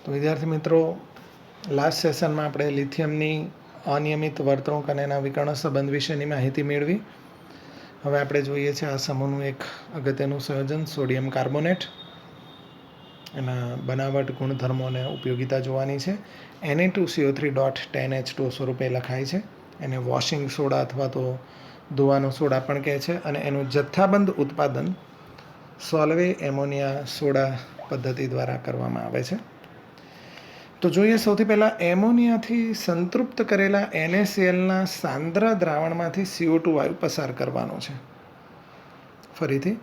તો વિદ્યાર્થી મિત્રો, લાસ્ટ સેશનમાં આપણે લિથિયમની અનિયમિત વર્તણૂક અને એના વિકર્ણ સંબંધ વિશેની માહિતી મેળવી. હવે આપણે જોઈએ છે આ સમૂહનું એક અગત્યનું સંયોજન સોડિયમ કાર્બોનેટ. એના બનાવટ, ગુણધર્મો અને ઉપયોગિતા જોવાની છે. Na2CO3.10H2O સ્વરૂપે લખાય છે. એને વોશિંગ સોડા અથવા તો ધોવાનો સોડા પણ કહે છે. અને એનું જથ્થાબંધ ઉત્પાદન સોલ્વે એમોનિયા સોડા પદ્ધતિ દ્વારા કરવામાં આવે છે. તો જોઈએ સૌથી પહેલાં એમોનિયાથી સંતૃપ્ત કરેલા NaClના સાંદ્ર દ્રાવણમાંથી CO2 વાયુ પસાર કરવાનો છે. ફરીથી,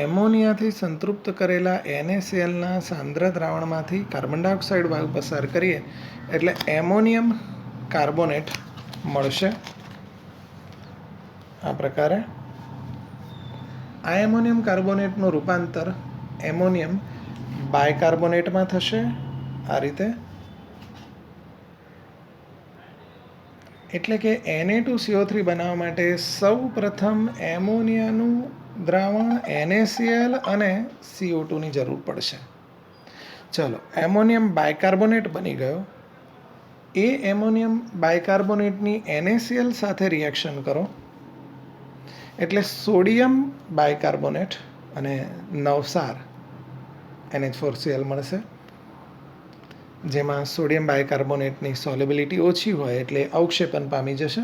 એમોનિયાથી સંતૃપ્ત કરેલા NaClના સાંદ્ર દ્રાવણમાંથી કાર્બન ડાયોક્સાઇડ વાયુ પસાર કરીએ એટલે એમોનિયમ કાર્બોનેટ મળશે. આ પ્રકારે આ એમોનિયમ કાર્બોનેટનું રૂપાંતર એમોનિયમ બાયકાર્બોનેટમાં થશે. આ રીતે, એટલે કે Na2CO3 બનાવવા માટે સૌ પ્રથમ એમોનિયાનું દ્રાવણ NaCl અને CO2ની જરૂર પડશે. ચલો, એમોનિયમ બાયકાર્બોનેટ બની ગયો. એ એમોનિયમ બાયકાર્બોનેટની NaCl સાથે રિએક્શન કરો એટલે સોડિયમ બાયકાર્બોનેટ અને નવસાર NH4Cl મળશે. જેમાં સોડિયમ બાયકાર્બોનેટની સોલ્યુબિલિટી ઓછી હોય એટલે અવક્ષેપન પામી જશે.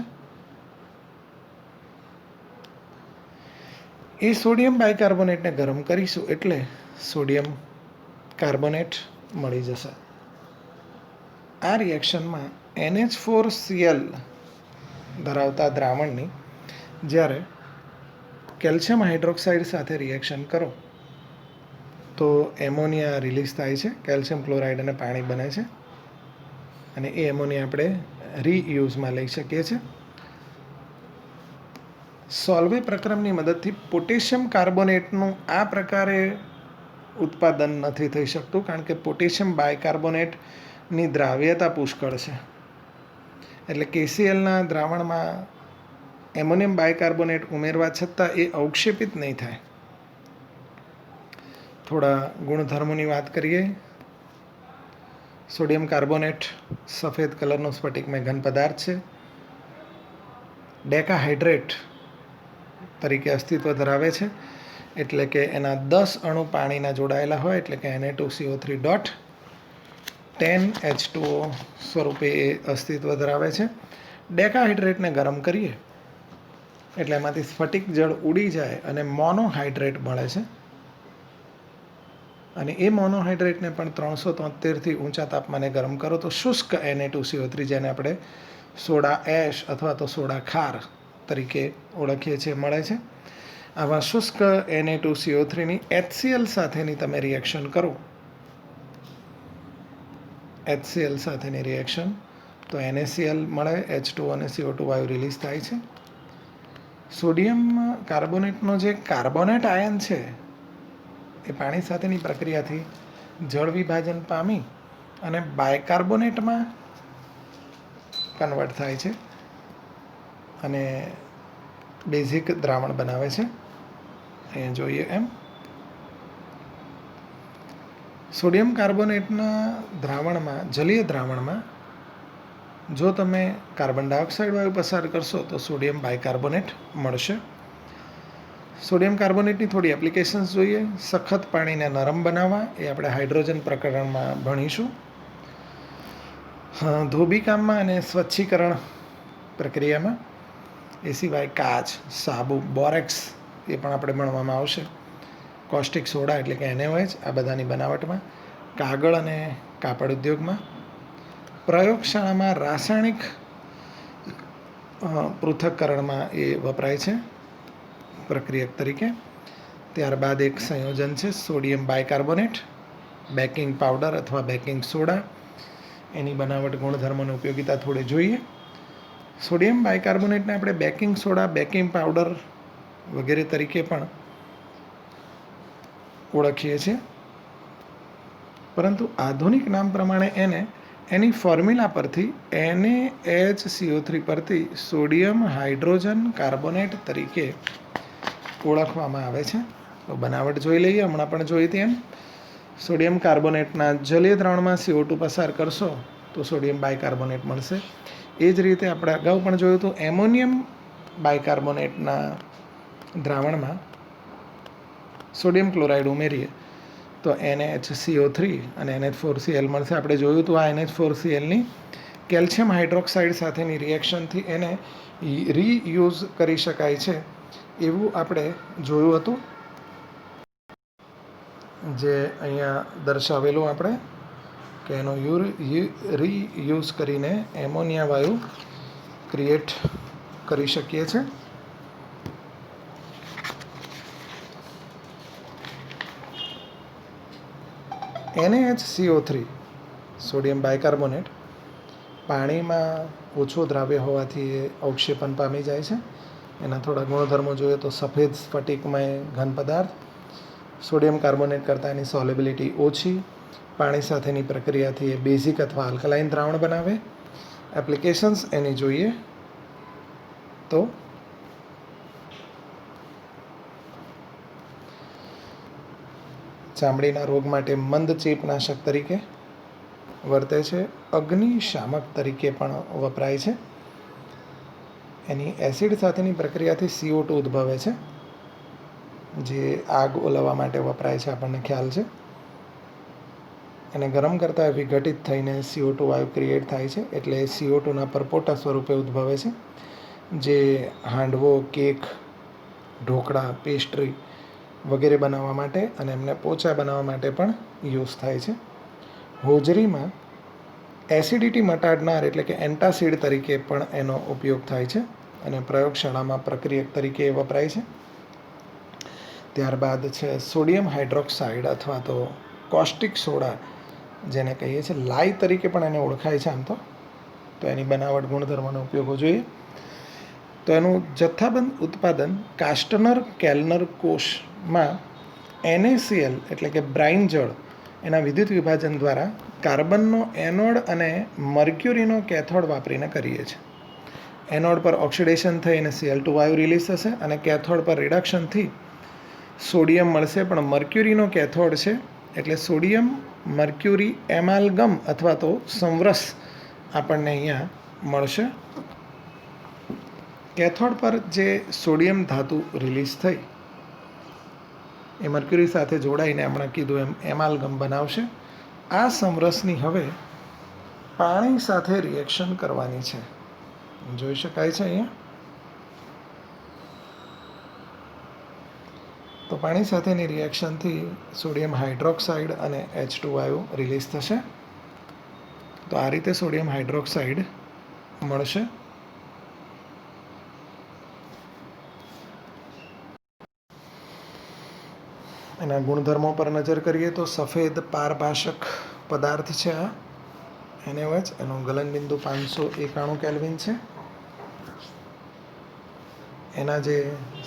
એ સોડિયમ બાયકાર્બોનેટને ગરમ કરીશું એટલે સોડિયમ કાર્બોનેટ મળી જશે. આ રિએક્શનમાં NH4Cl ધરાવતા દ્રાવણની જ્યારે કેલ્શિયમ હાઇડ્રોક્સાઇડ સાથે રિએક્શન કરો તો એમોનિયા રિલીઝ થાય છે. કેલ્શિયમ ક્લોરાઇડ અને પાણી બને છે અને એ એમોનિયા આપણે રીયુઝમાં લઈ શકીએ છીએ. સોલ્વે પ્રક્રમની મદદથી પોટેશિયમ કાર્બોનેટનું આ પ્રકારે ઉત્પાદન નથી થઈ શકતું કારણ કે પોટેશિયમ બાયકાર્બોનેટની દ્રાવ્યતા પુષ્કળ છે. એટલે KClના દ્રાવણમાં એમોનિયમ બાયકાર્બોનેટ ઉમેરવા છતાં એ અવક્ષેપિત નહીં થાય. થોડા ગુણધર્મોની વાત કરીએ. સોડિયમ કાર્બોનેટ સફેદ કલરનો સ્ફટિકમય ઘન પદાર્થ છે. ડેકાહાઇડ્રેટ તરીકે અસ્તિત્વ ધરાવે છે. એટલે કે એના 10 અણુ પાણીના જોડાયેલા હોય એટલે કે Na2CO3.10H2O સ્વરૂપે એ અસ્તિત્વ ધરાવે છે. ડેકાહાઇડ્રેટને ગરમ કરીએ એટલે એમાંથી સ્ફટિક જળ ઉડી જાય અને મોનોહાઇડ્રેટ મળે છે. અને એ મોનોહાઇડ્રેટને પણ 373થી ઊંચા તાપમાને ગરમ કરો તો શુષ્ક Na2CO3, જેને આપણે સોડા એશ અથવા તો સોડા ખાર તરીકે ઓળખીએ છીએ, મળે છે. આવા શુષ્ક Na2CO3ની HCl સાથેની તમે રિએક્શન કરો, HCl સાથેની રિએક્શન, તો NaCl મળે, H2O અને CO2 વાયુ રિલીઝ થાય છે. સોડિયમ કાર્બોનેટનો જે કાર્બોનેટ આયન છે એ પાણી સાથેની પ્રક્રિયાથી જળ વિભાજન પામી અને બાયકાર્બોનેટમાં કન્વર્ટ થાય છે અને બેઝિક દ્રાવણ બનાવે છે. અહીંયા જોઈએ એમ સોડિયમ કાર્બોનેટના દ્રાવણમાં, જલીય દ્રાવણમાં જો તમે કાર્બન ડાયોક્સાઇડ વાયુ પસાર કરશો તો સોડિયમ બાયકાર્બોનેટ મળશે. સોડિયમ કાર્બોનેટની થોડી એપ્લિકેશન્સ જોઈએ. સખત પાણીને નરમ બનાવવા, એ આપણે હાઇડ્રોજન પ્રકરણમાં ભણીશું. ધોબીકામમાં અને સ્વચ્છીકરણ પ્રક્રિયામાં. એ સિવાય કાચ, સાબુ, બોરેક્સ એ પણ આપણે ભણવામાં આવશે. કોસ્ટિક સોડા એટલે કે NaOH આ બધાની બનાવટમાં. કાગળ અને કાપડ ઉદ્યોગમાં. પ્રયોગશાળામાં રાસાયણિક પૃથક્કરણમાં એ વપરાય છે પ્રક્રિયક તરીકે. ત્યારબાદ એક સંયોજન છે સોડિયમ બાયકાર્બોનેટ, બેકિંગ પાવડર અથવા બેકિંગ સોડા. એની બનાવટ, ગુણધર્મો અને ઉપયોગિતા થોડી જોઈએ. સોડિયમ બાયકાર્બોનેટને આપણે બેકિંગ સોડા, બેકિંગ પાવડર વગેરે તરીકે પણ ઓળખીએ છીએ. પરંતુ આધુનિક નામ પ્રમાણે એને એની ફોર્મ્યુલા પરથી NaHCO3 પરથી સોડિયમ હાઇડ્રોજન કાર્બોનેટ તરીકે ઓળખવામાં આવે છે. તો બનાવટ જોઈ લઈએ, હમણાં પણ જોઈ હતી એમ. સોડિયમ કાર્બોનેટના જલીય દ્રાવણમાં CO2 પસાર કરશો તો સોડિયમ બાયકાર્બોનેટ મળશે. એ જ રીતે આપણે અગાઉ પણ જોયું હતું, એમોનિયમ બાયકાર્બોનેટના દ્રાવણમાં સોડિયમ ક્લોરાઇડ ઉમેરીએ તો NaCO3 અને NH4Cl મળશે. આપણે જોયું હતું આ NH4Clની કેલ્શિયમ હાઇડ્રોક્સાઇડ સાથેની રિએક્શનથી એને રીયુઝ કરી શકાય છે એવું આપણે જોયું હતું, જે અહીંયા દર્શાવેલું આપણે કે એનો રીયુઝ કરીને એમોનિયા વાયુ ક્રિએટ કરી શકીએ છીએ. NaHCO3 સોડિયમ બાયકાર્બોનેટ પાણીમાં ઓછો દ્રાવ્ય હોવાથી એ અવક્ષેપન પામી જાય છે. એના થોડા ગુણધર્મો જોઈએ તો સફેદ સ્ફટિકમય ઘન પદાર્થ, સોડિયમ કાર્બોનેટ કરતાં એની સોલેબિલિટી ઓછી, પાણી સાથેની પ્રક્રિયાથી એ બેઝિક અથવા આલ્કલાઇન દ્રાવણ બનાવે. એપ્લિકેશન્સ એની જોઈએ તો ચામડીના રોગ માટે મંદ ચેપનાશક તરીકે વર્તે છે. અગ્નિશામક તરીકે પણ વપરાય છે. એની એસિડ સાથેની પ્રક્રિયાથી CO2 ઉદ્ભવે છે, જે આગ ઓલવવા માટે વપરાય છે, આપણને ખ્યાલ છે. એને ગરમ કરતાં વિઘટિત થઈને CO2 વાયુ ક્રિએટ થાય છે, એટલે CO2ના પરપોટા સ્વરૂપે ઉદ્ભવે છે, જે હાંડવો, કેક, ઢોકળા, પેસ્ટ્રી વગેરે બનાવવા માટે અને એમને પોચા બનાવવા માટે પણ યુઝ થાય છે. હોજરીમાં એસિડિટી મટાડનાર એટલે કે એન્ટાસિડ તરીકે પણ એનો ઉપયોગ થાય છે અને પ્રયોગશાળામાં પ્રક્રિયક તરીકે વપરાય છે. ત્યારબાદ છે સોડિયમ હાઇડ્રોક્સાઇડ અથવા તો કોસ્ટિક સોડા, જેને કહીએ છીએ લાઈ તરીકે પણ એને ઓળખાય છે આમ તો એની બનાવટ ગુણધર્મોનો ઉપયોગો જોઈએ તો એનું જથ્થાબંધ ઉત્પાદન કાસ્ટનર કેલ્નર કોષમાં NaCl એટલે કે બ્રાઇન જળ એના વિદ્યુત વિભાજન દ્વારા કાર્બનનો એનોડ અને મર્ક્યુરીનો કેથોડ વાપરીને કરીએ છીએ. એનોડ પર ઓક્સિડેશન થઈ અને Cl2 વાયુ રિલીઝ થશે અને કેથોડ પર રિડક્શનથી સોડિયમ મળશે, પણ મર્ક્યુરીનો કેથોડ છે એટલે સોડિયમ મર્ક્યુરી એમાલ્ગમ અથવા તો સંવરસ આપણને અહીંયા મળશે. કેથોડ પર જે સોડિયમ ધાતુ રિલીઝ થઈ એ મર્ક્યુરી સાથે જોડાઈને હમણાં કીધું એમ એમાલ્ગમ બનાવશે. આ સમરસની હવે પાણી સાથે રિએક્શન કરવાની છે, જોઈ શકાય છે અહીંયા. તો પાણી સાથેની રિએક્શનથી સોડિયમ હાઇડ્રોક્સાઇડ અને H2 વાયુ રિલીઝ થશે. તો આ રીતે સોડિયમ હાઇડ્રોક્સાઇડ મળશે. એના ગુણધર્મો પર નજર કરીએ તો સફેદ પારભાષક પદાર્થ છે આ NaOH. એનું ગલનબિંદુ 591 કેલ્વિન છે. એના જે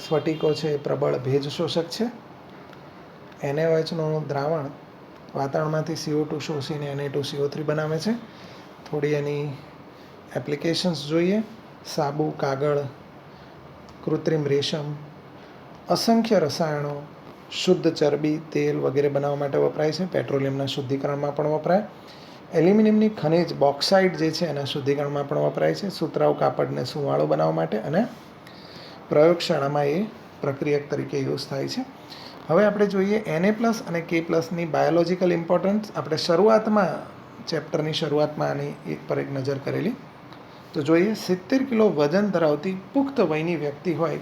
સ્ફટિકો છે એ પ્રબળ ભેજ શોષક છે. NaOHનું દ્રાવણ વાતાવરણમાંથી CO2 શોષીને Na2CO3 બનાવે છે. થોડી એની એપ્લિકેશન્સ જોઈએ. સાબુ, કાગળ, કૃત્રિમ રેશમ, અસંખ્ય રસાયણો, શુદ્ધ ચરબી, તેલ વગેરે બનાવવા માટે વપરાય છે. પેટ્રોલિયમના શુદ્ધિકરણમાં પણ વપરાય. એલ્યુમિનિયમની ખનિજ બોક્સાઇડ જે છે એના શુદ્ધિકરણમાં પણ વપરાય છે. સુતરાઉ કાપડને સુંવાળો બનાવવા માટે અને પ્રયોગશાળામાં એ પ્રક્રિયક તરીકે યુઝ થાય છે. હવે આપણે જોઈએ Na+ અને K+ની બાયોલોજિકલ ઇમ્પોર્ટન્સ. આપણે શરૂઆતમાં ચેપ્ટરની શરૂઆતમાં આની એક પર એક નજર કરેલી. તો જોઈએ 70 કિલો વજન ધરાવતી પુખ્ત વયની વ્યક્તિ હોય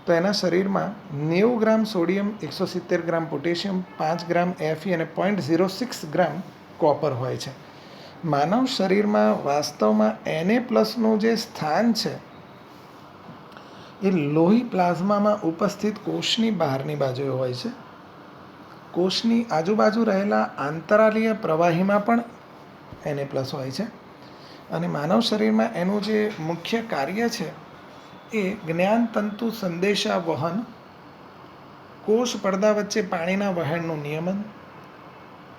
તો એના શરીરમાં 90 ગ્રામ સોડિયમ, 170 ગ્રામ પોટેશિયમ, 5 ગ્રામ Fe અને 0.06 ગ્રામ કોપર હોય છે. માનવ શરીરમાં વાસ્તવમાં Na+નું જે સ્થાન છે એ લોહી પ્લાઝમામાં ઉપસ્થિત કોષની બહારની બાજુએ હોય છે. કોષની આજુબાજુ રહેલા આંતરાલીય પ્રવાહીમાં પણ Na+ હોય છે. અને માનવ શરીરમાં એનું જે મુખ્ય કાર્ય છે એ જ્ઞાનતંતુ સંદેશા વહન, કોષ પડદા વચ્ચે પાણીના વહેણનું નિયમન,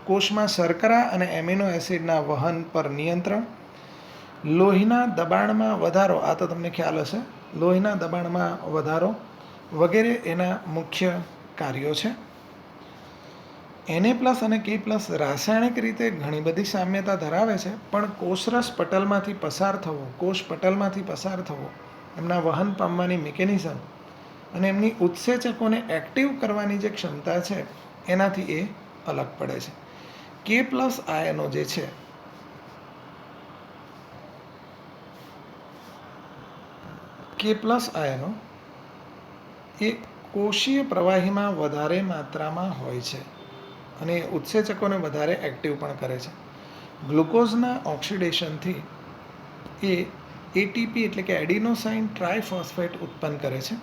કોષમાં શર્કરા અને એમિનો એસિડના વહન પર નિયંત્રણ, લોહીના દબાણમાં વધારો, આ તો તમને ખ્યાલ હશે, લોહીના દબાણમાં વધારો વગેરે એના મુખ્ય કાર્યો છે. Na+ અને K+ રાસાયણિક રીતે ઘણી બધી સામ્યતા ધરાવે છે, પણ કોષરસ પટલમાંથી પસાર થવો, એમના વહન પામવાની મિકેનિઝમ અને એમની ઉત્સેચકોને એક્ટિવ કરવાની જે ક્ષમતા છે એનાથી એ અલગ પડે છે. K+ આયનો જે છે K+ આયનો એ કોષીય પ્રવાહીમાં વધારે માત્રામાં હોય છે અને ઉત્સેચકોને વધારે એક્ટિવ પણ કરે છે. ગ્લુકોઝના ઓક્સિડેશનથી એ એટીપી એટલે કે એડિનોસાઇન ટ્રાઇફોસ્ફેટ ઉત્પન્ન કરે છે.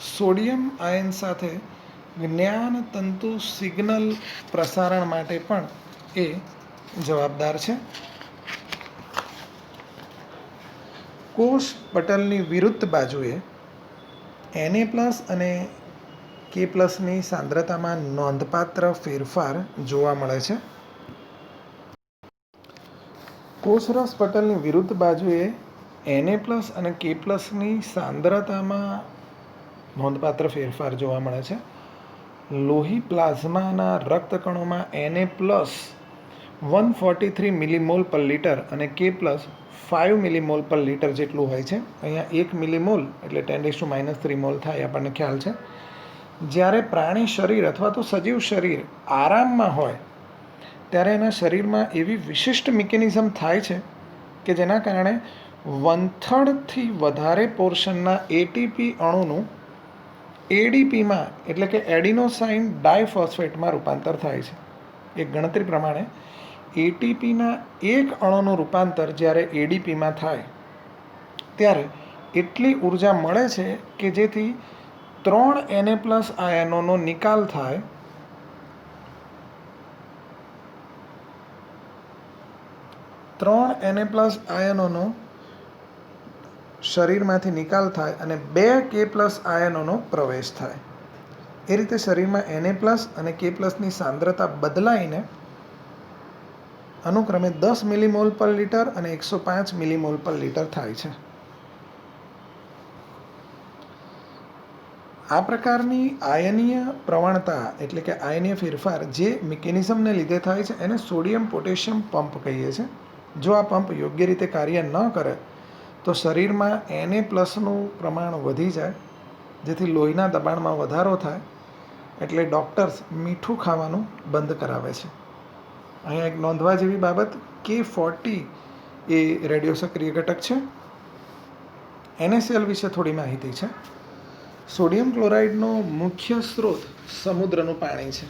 સોડિયમ આયન સાથે જ્ઞાનતંતુ સિગ્નલ પ્રસારણ માટે પણ એ જવાબદાર છે. કોષ પટલની વિરુદ્ધ બાજુએ Na+ અને K+ની સાંદ્રતામાં નોંધપાત્ર ફેરફાર જોવા મળે છે. કોષરસ પટલની વિરુદ્ધ બાજુએ Na+ અને K+ની સાંદ્રતામાં નોંધપાત્ર ફેરફાર જોવા મળે છે. લોહી પ્લાઝમાના રક્તકણોમાં Na+ 143 મિલીમોલ પર લિટર અને K+ 5 મિલીમોલ પર લિટર જેટલું હોય છે. અહીંયા 1 મિલીમોલ એટલે 10⁻³ મોલ થાય, આપણને ખ્યાલ છે. જ્યારે પ્રાણી શરીર અથવા તો સજીવ શરીર આરામમાં હોય ત્યારે એના શરીરમાં એવી વિશિષ્ટ મિકેનિઝમ થાય છે કે જેના કારણે 1/3થી વધારે પોર્શનના એટીપી અણુનું એડીપીમાં એટલે કે એડિનોસાઇન ડાયફોસ્ફેટમાં રૂપાંતર થાય છે. એક ગણતરી પ્રમાણે એટીપીના એક અણુનું રૂપાંતર જ્યારે એડીપીમાં થાય ત્યારે એટલી ઉર્જા મળે છે કે જેથી 3 Na+ આયનોનો નિકાલ થાય. 3 Na+ આયનોનો શરીરમાંથી નિકાલ થાય અને 2 K+ આયનોનો પ્રવેશ થાય. એ રીતે શરીરમાં Na+ અને K+ની સાંદ્રતા બદલાઈને અનુક્રમે 10 મિલીમોલ પર લિટર અને 105 મિલીમોલ પર લિટર થાય છે. આ પ્રકારની આયનીય પ્રવણતા એટલે કે આયનીય ફેરફાર જે મિકેનિઝમને લીધે થાય છે એને સોડિયમ પોટેશિયમ પંપ કહીએ છીએ. જો આ પંપ યોગ્ય રીતે કાર્ય ન કરે તો શરીરમાં Na+નું પ્રમાણ વધી જાય, જેથી લોહીના દબાણમાં વધારો થાય, એટલે ડૉક્ટર્સ મીઠું ખાવાનું બંધ કરાવે છે. અહીંયા એક નોંધવા જેવી બાબત, K40 એ રેડિયો સક્રિય ઘટક છે. NaCl વિશે થોડી માહિતી છે. સોડિયમ ક્લોરાઇડનો મુખ્ય સ્ત્રોત સમુદ્રનું પાણી છે.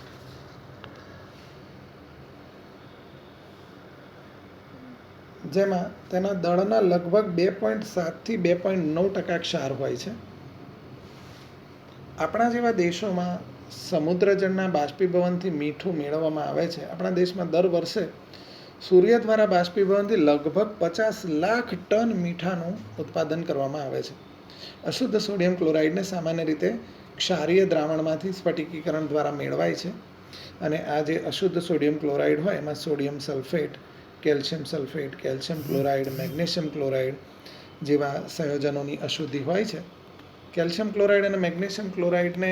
જેમાં તેના દળના લગભગ 2.7થી 2.9% ક્ષાર હોય છે. આપણા જેવા દેશોમાં સમુદ્રજળના બાષ્પીભવનથી મીઠું મેળવવામાં આવે છે. આપણા દેશમાં દર વર્ષે સૂર્ય દ્વારા બાષ્પીભવનથી લગભગ 50 લાખ ટન મીઠાનું ઉત્પાદન કરવામાં આવે છે. અશુદ્ધ સોડિયમ ક્લોરાઇડને સામાન્ય રીતે ક્ષારીય દ્રાવણમાંથી સ્ફટિકીકરણ દ્વારા મેળવાય છે. અને આ જે અશુદ્ધ સોડિયમ ક્લોરાઇડ હોય એમાં sodium sulphate, calcium sulphate, calcium chloride, magnesium chloride જેવા સંયોજનોની અશુદ્ધિ હોય છે. કેલ્શિયમ ક્લોરાઇડ અને મેગ્નેશિયમ ક્લોરાઇડને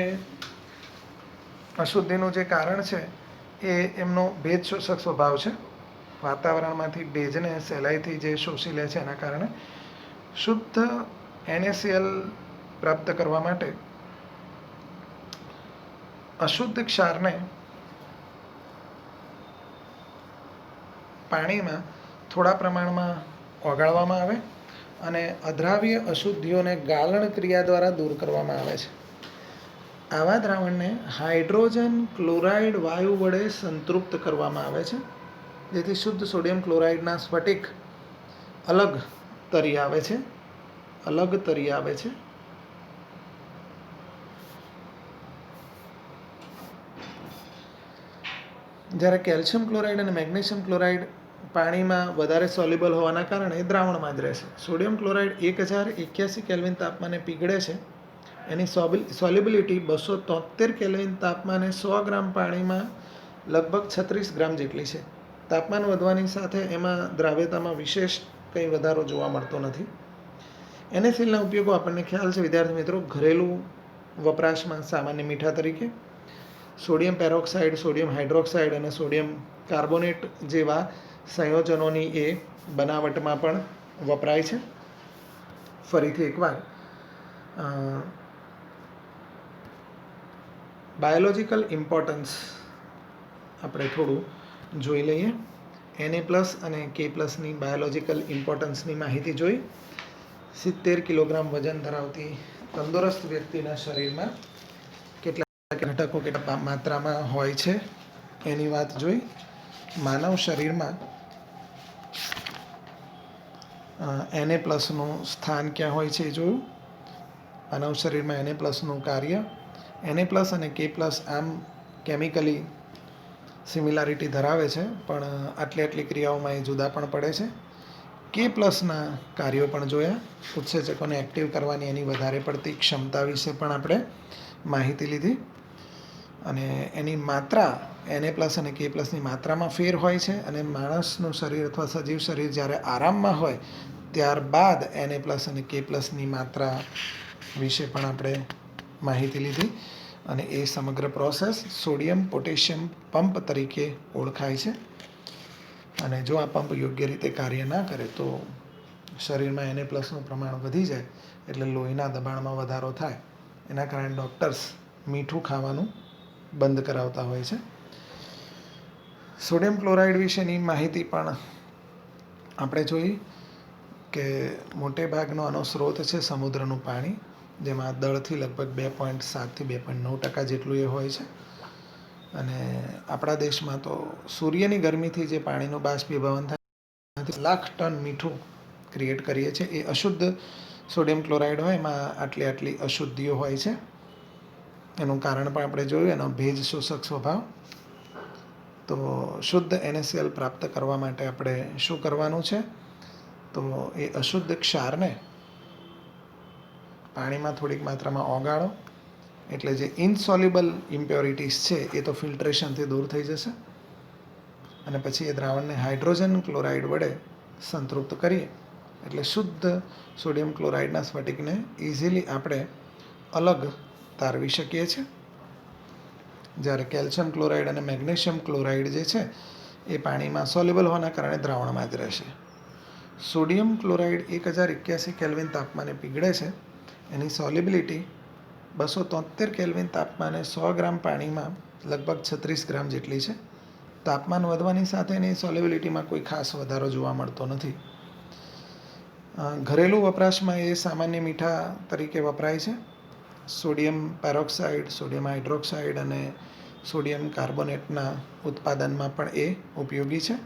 અશુદ્ધિનું જે કારણ છે એ એમનો ભેજ શોષક સ્વભાવ છે. વાતાવરણમાંથી ભેજને સહેલાઈથી જે શોષી લે છે એના કારણે શુદ્ધ NaCl પ્રાપ્ત કરવા માટે અશુદ્ધ ક્ષારને પાણીમાં થોડા પ્રમાણમાં ઓગાળવામાં આવે અને અદ્રાવ્ય અશુદ્ધિઓને ગાળણ ક્રિયા દ્વારા દૂર કરવામાં આવે છે. આવા દ્રાવણને હાઇડ્રોજન ક્લોરાઇડ વાયુ વડે સંતૃપ્ત કરવામાં આવે છે, જેથી શુદ્ધ સોડિયમ ક્લોરાઇડના સ્ફટિક અલગ તરી આવે છે. જ્યારે કેલ્શિયમ ક્લોરાઇડ અને મેગ્નેશિયમ ક્લોરાઇડ પાણીમાં વધારે સોલ્યુબલ હોવાના કારણે એ દ્રાવણમાં જ રહેશે. સોડિયમ ક્લોરાઇડ 1081 કેલ્વિન તાપમાને પીગળે છે. એની સોલ્યુબિલિટી 273 કેલ્વિન તાપમાને 100 ગ્રામ પાણીમાં લગભગ 36 ગ્રામ જેટલી છે. તાપમાન વધવાની સાથે એમાં દ્રાવ્યતામાં વિશેષ કંઈ વધારો જોવા મળતો નથી. NaClના ઉપયોગો આપણને ખ્યાલ છે વિદ્યાર્થી મિત્રો, ઘરેલું વપરાશમાં સામાન્ય મીઠા તરીકે સોડિયમ પેરોક્સાઇડ, સોડિયમ હાઇડ્રોક્સાઇડ અને સોડિયમ કાર્બોનેટ જેવા સંયોજનોની એ બનાવટમાં પણ વપરાય છે. ફરીથી એકવાર બાયોલોજિકલ ઇમ્પોર્ટન્સ આપણે થોડું જોઈ લઈએ. Na+ અને K+ની બાયોલોજિકલ ઇમ્પોર્ટન્સની માહિતી જોઈ. 70 કિલોગ્રામ વજન ધરાવતી તંદુરસ્ત વ્યક્તિના શરીરમાં કેટલા ઘટકો કેટલા માત્રામાં હોય છે એની વાત જોઈ. માનવ શરીરમાં Na+નું સ્થાન ક્યાં હોય છે એ જોયું. માનવ શરીરમાં Na+નું કાર્ય. Na+ અને K+ આમ કેમિકલી સિમિલારિટી ધરાવે છે, પણ આટલી ક્રિયાઓમાં એ જુદા પણ પડે છે. K+ના કાર્યો પણ જોયા. ઉત્સેચકોને એક્ટિવ કરવાની એની વધારે પડતી ક્ષમતા વિશે પણ આપણે માહિતી લીધી. અને એની માત્રા Na+ અને K+ની માત્રામાં ફેર હોય છે, અને માણસનું શરીર અથવા સજીવ શરીર જ્યારે આરામમાં હોય ત્યારબાદ Na+ અને K+ની માત્રા વિશે પણ આપણે માહિતી લીધી. અને એ સમગ્ર પ્રોસેસ સોડિયમ પોટેશિયમ પંપ તરીકે ઓળખાય છે. અને જો આ પંપ યોગ્ય રીતે કાર્ય ના કરે તો શરીરમાં Na+નું પ્રમાણ વધી જાય, એટલે લોહીના દબાણમાં વધારો થાય. એના કારણે ડૉક્ટર્સ મીઠું ખાવાનું બંધ કરાવતા હોય છે. સોડિયમ ક્લોરાઇડ વિશેની માહિતી પણ આપણે જોઈ કે મોટે ભાગનો આનો સ્ત્રોત છે સમુદ્રનું પાણી, જેમાં દળથી લગભગ 2.7 થી 2.9% જેટલું એ હોય છે. અને આપણા દેશમાં તો સૂર્યની ગરમીથી જે પાણીનું બાષ્પીભવન થાય, લાખ ટન મીઠું ક્રિએટ કરીએ છીએ. એ અશુદ્ધ સોડિયમ ક્લોરાઇડ હોય, એમાં આટલી અશુદ્ધિઓ હોય છે. એનું કારણ પણ આપણે જોયું, એનો ભેજ શોષક સ્વભાવ. તો શુદ્ધ NaCl પ્રાપ્ત કરવા માટે આપણે શું કરવાનું છે? તો એ અશુદ્ધ ક્ષારને પાણીમાં થોડીક માત્રામાં ઓગાળો, એટલે જે ઇનસોલ્યુબલ ઇમ્પ્યોરિટીઝ છે એ તો ફિલ્ટ્રેશનથી દૂર થઈ જશે. અને પછી એ દ્રાવણને હાઇડ્રોજન ક્લોરાઇડ વડે સંતૃપ્ત કરીએ એટલે શુદ્ધ સોડિયમ ક્લોરાઇડના સ્ફટિકને ઇઝીલી આપણે અલગ તારવી શકીએ છીએ. જ્યારે કેલ્શિયમ ક્લોરાઇડ અને મેગ્નેશિયમ ક્લોરાઇડ જે છે એ પાણીમાં સોલ્યુબલ હોવાના કારણે દ્રાવણમાં જ રહેશે. સોડિયમ ક્લોરાઇડ 1081 કેલ્વિન તાપમાને પીગળે છે. એની સોલ્યુબિલિટી 273 કેલ્વિન તાપમાને 100 ગ્રામ પાણીમાં લગભગ 36 ગ્રામ જેટલી છે. તાપમાન વધવાની સાથે એની સોલ્યુબિલિટીમાં કોઈ ખાસ વધારો જોવા મળતો નથી. ઘરેલું વપરાશમાં એ સામાન્ય મીઠા તરીકે વપરાય છે. સોડિયમ પેરોક્સાઇડ, સોડિયમ હાઇડ્રોક્સાઇડ અને સોડિયમ કાર્બોનેટના ઉત્પાદનમાં પણ એ ઉપયોગી છે.